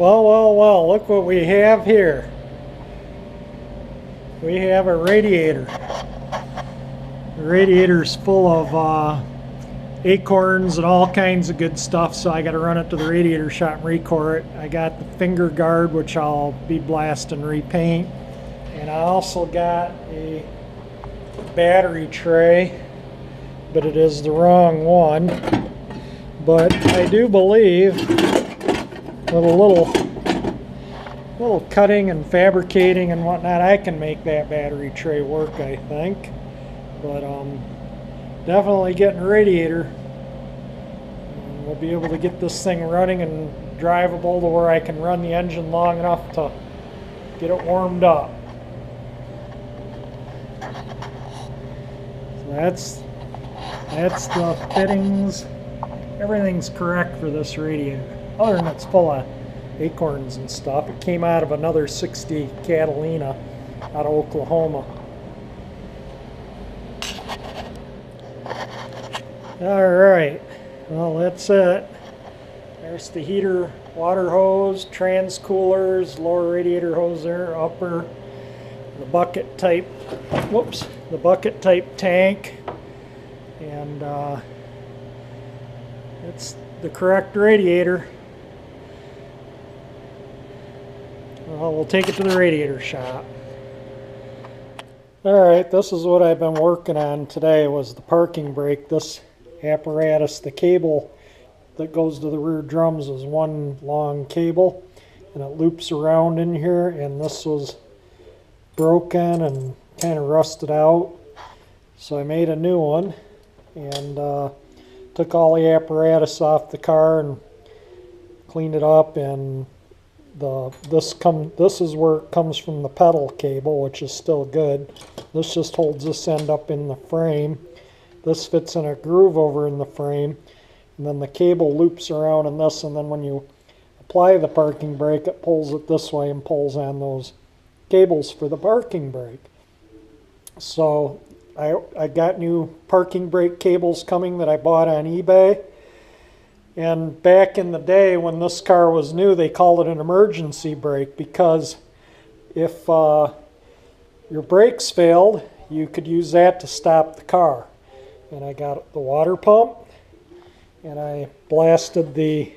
Well, look what we have here. We have a radiator. The radiator's full of acorns and all kinds of good stuff, so I got to run it to the radiator shop and recore it. I got the finger guard, which I'll be blasting repaint, and I also got a battery tray, but it is the wrong one. But I do believe with a little cutting and fabricating and whatnot, I can make that battery tray work, I think. But definitely getting a radiator. And we'll be able to get this thing running and drivable to where I can run the engine long enough to get it warmed up. So that's the fittings. Everything's correct for this radiator. Other than it's full of acorns and stuff. It came out of another 60 Catalina out of Oklahoma. Alright, well that's it. There's the heater, water hose, trans coolers, lower radiator hose there, upper, the bucket type, the bucket type tank, and it's the correct radiator. Well, we'll take it to the radiator shop. Alright, this is what I've been working on today, was the parking brake. This apparatus, the cable that goes to the rear drums is one long cable, and it loops around in here, and this was broken and kind of rusted out. So I made a new one, and took all the apparatus off the car and cleaned it up, and this is where it comes from, the pedal cable, which is still good. This just holds this end up in the frame. This fits in a groove over in the frame, and then the cable loops around in this, and then when you apply the parking brake, it pulls it this way and pulls on those cables for the parking brake. So I got new parking brake cables coming that I bought on eBay. And back in the day when this car was new, they called it an emergency brake, because if your brakes failed, you could use that to stop the car. And I got the water pump, and I blasted the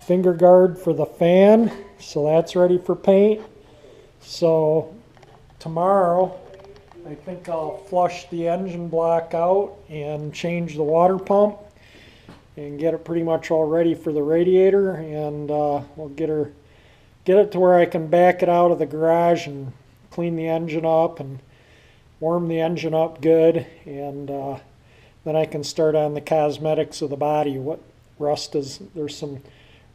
finger guard for the fan, so that's ready for paint. So tomorrow I think I'll flush the engine block out and change the water pump and get it pretty much all ready for the radiator, and we'll get it to where I can back it out of the garage and clean the engine up and warm the engine up good, and then I can start on the cosmetics of the body. What rust is, there's some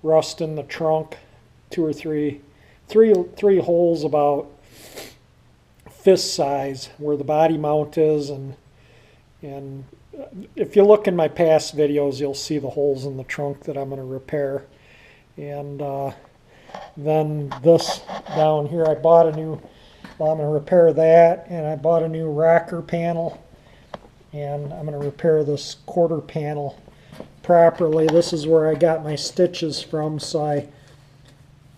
rust in the trunk, three holes about fist size where the body mount is, and if you look in my past videos, you'll see the holes in the trunk that I'm going to repair. And then this down here, I bought a new, well, I'm going to repair that, and I bought a new rocker panel, and I'm going to repair this quarter panel properly. This is where I got my stitches from, so I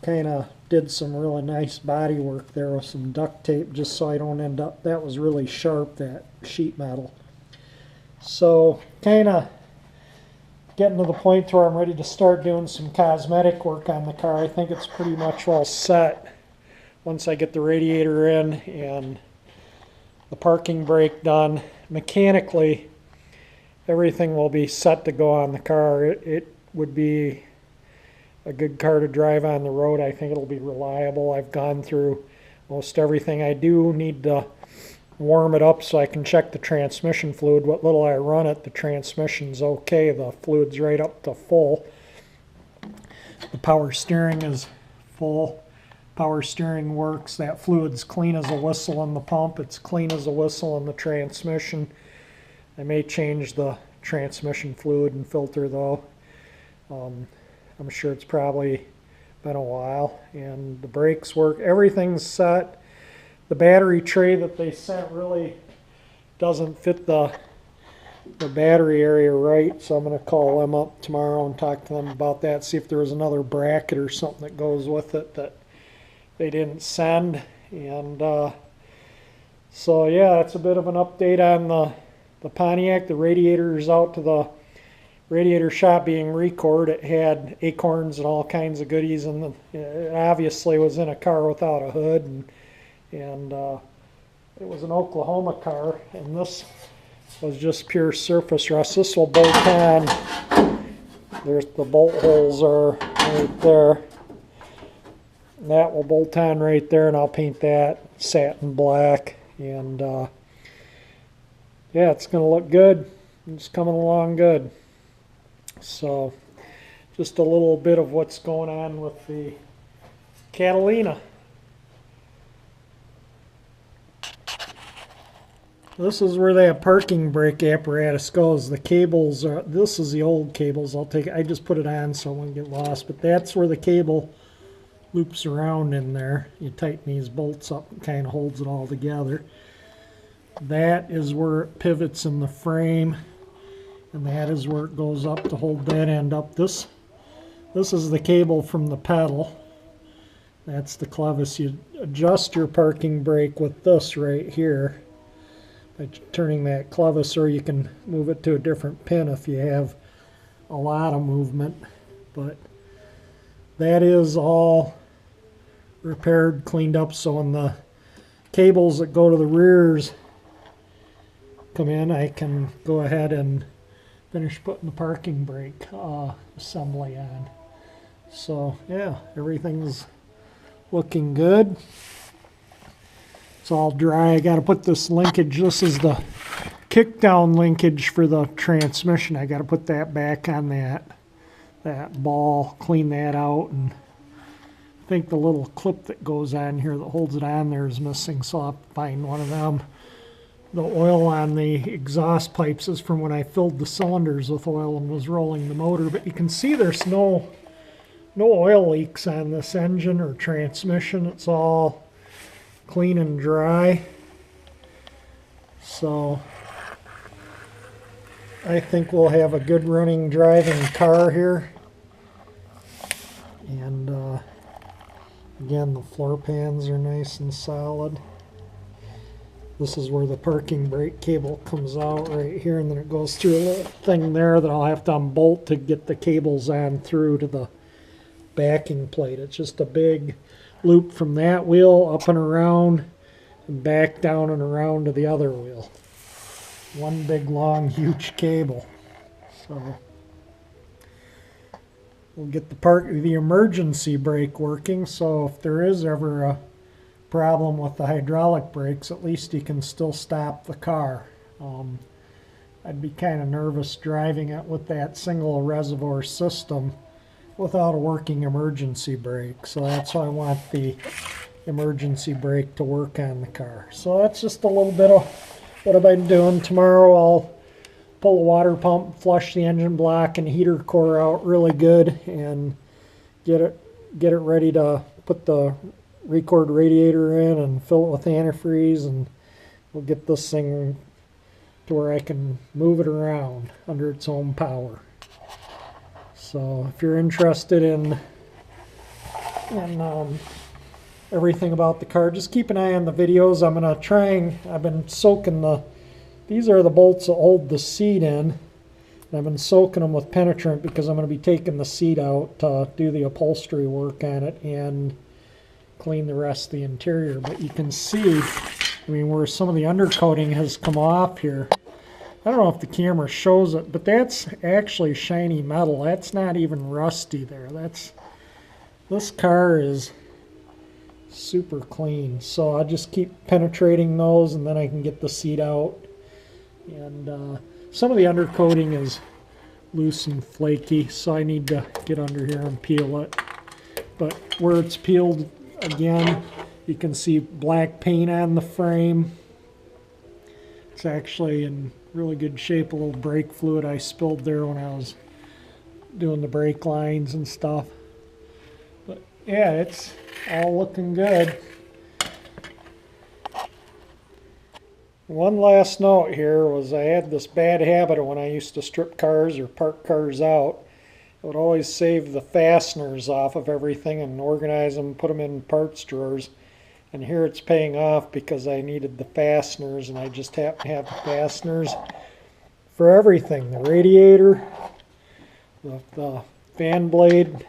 kind of did some really nice body work there with some duct tape, just so I don't end up, that was really sharp, that sheet metal. So kind of getting to the point where I'm ready to start doing some cosmetic work on the car. I think it's pretty much all set once I get the radiator in and the parking brake done. Mechanically, everything will be set to go on the car. It would be a good car to drive on the road. I think it'll be reliable. I've gone through most everything. I do need to warm it up so I can check the transmission fluid. What little I run it, the transmission's okay. The fluid's right up to full. The power steering is full. Power steering works. That fluid's clean as a whistle in the pump. It's clean as a whistle in the transmission. I may change the transmission fluid and filter though. I'm sure it's probably been a while. And the brakes work. Everything's set. The battery tray that they sent really doesn't fit the the battery area right, so I'm going to call them up tomorrow and talk to them about that, see if there was another bracket or something that goes with it that they didn't send. And so yeah, that's a bit of an update on the Pontiac. The radiator is out to the radiator shop being recored. It had acorns and all kinds of goodies, and it obviously was in a car without a hood, and it was an Oklahoma car, and this was just pure surface rust. This will bolt on. There's the bolt holes are right there. And that will bolt on right there, and I'll paint that satin black. And yeah, it's going to look good. It's coming along good. So just a little bit of what's going on with the Catalina. This is where that parking brake apparatus goes. The cables are, this is the old cables. I just put it on so it won't get lost, but that's where the cable loops around in there. You tighten these bolts up and kind of holds it all together. That is where it pivots in the frame, and that is where it goes up to hold that end up. This is the cable from the pedal. That's the clevis. You adjust your parking brake with this right here by turning that clevis, or you can move it to a different pin if you have a lot of movement. But that is all repaired, cleaned up, so when the cables that go to the rears come in, I can go ahead and finish putting the parking brake assembly on. So yeah, everything's looking good. It's all dry. I got to put this linkage. This is the kickdown linkage for the transmission. I got to put that back on that ball, clean that out, and I think the little clip that goes on here that holds it on there is missing, so I'll have to find one of them. The oil on the exhaust pipes is from when I filled the cylinders with oil and was rolling the motor, but you can see there's no oil leaks on this engine or transmission. It's all clean and dry. So I think we'll have a good running driving car here. And again, the floor pans are nice and solid. This is where the parking brake cable comes out right here, and then it goes through a little thing there that I'll have to unbolt to get the cables on through to the backing plate. It's just a big loop from that wheel up and around and back down and around to the other wheel. One big long huge cable. So we'll get the emergency brake working, so if there is ever a problem with the hydraulic brakes, at least you can still stop the car. I'd be kind of nervous driving it with that single reservoir system without a working emergency brake, so that's why I want the emergency brake to work on the car. So that's just a little bit of what I've been doing. Tomorrow I'll pull the water pump, flush the engine block and heater core out really good, and get it ready to put the recored radiator in and fill it with antifreeze, and we'll get this thing to where I can move it around under its own power. So if you're interested in everything about the car, just keep an eye on the videos. I'm going to try and, I've been soaking these are the bolts that hold the seat in, and I've been soaking them with penetrant because I'm going to be taking the seat out to do the upholstery work on it and clean the rest of the interior. But you can see, I mean, where some of the undercoating has come off here. I don't know if the camera shows it, but that's actually shiny metal. That's not even rusty there. This car is super clean. So I'll just keep penetrating those, and then I can get the seat out. And some of the undercoating is loose and flaky, so I need to get under here and peel it. But where it's peeled, again, you can see black paint on the frame. It's actually in really good shape. A little brake fluid I spilled there when I was doing the brake lines and stuff. But yeah, it's all looking good. One last note here was I had this bad habit of when I used to strip cars or park cars out, I would always save the fasteners off of everything and organize them, put them in parts drawers. And here it's paying off because I needed the fasteners, and I just happen to have the fasteners for everything. The radiator, the fan blade,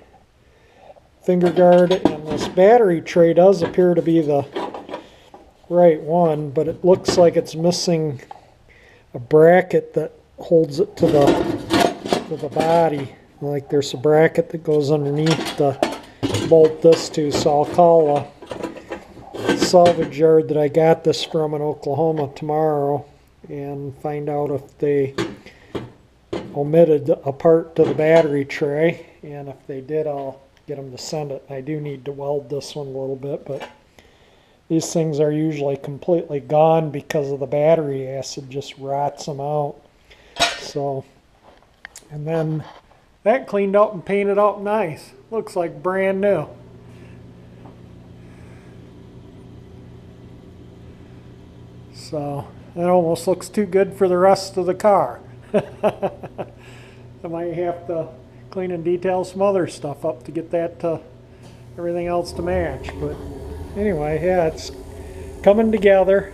finger guard, and this battery tray does appear to be the right one, but it looks like it's missing a bracket that holds it to the body. Like there's a bracket that goes underneath to bolt this to, so I'll call a salvage yard that I got this from in Oklahoma tomorrow and find out if they omitted a part to the battery tray, and if they did, I'll get them to send it. I do need to weld this one a little bit, but these things are usually completely gone because of the battery acid just rots them out. So, and then that cleaned up and painted up nice. Looks like brand new. So that almost looks too good for the rest of the car. I might have to clean and detail some other stuff up to get that to everything else to match. But anyway, yeah, it's coming together.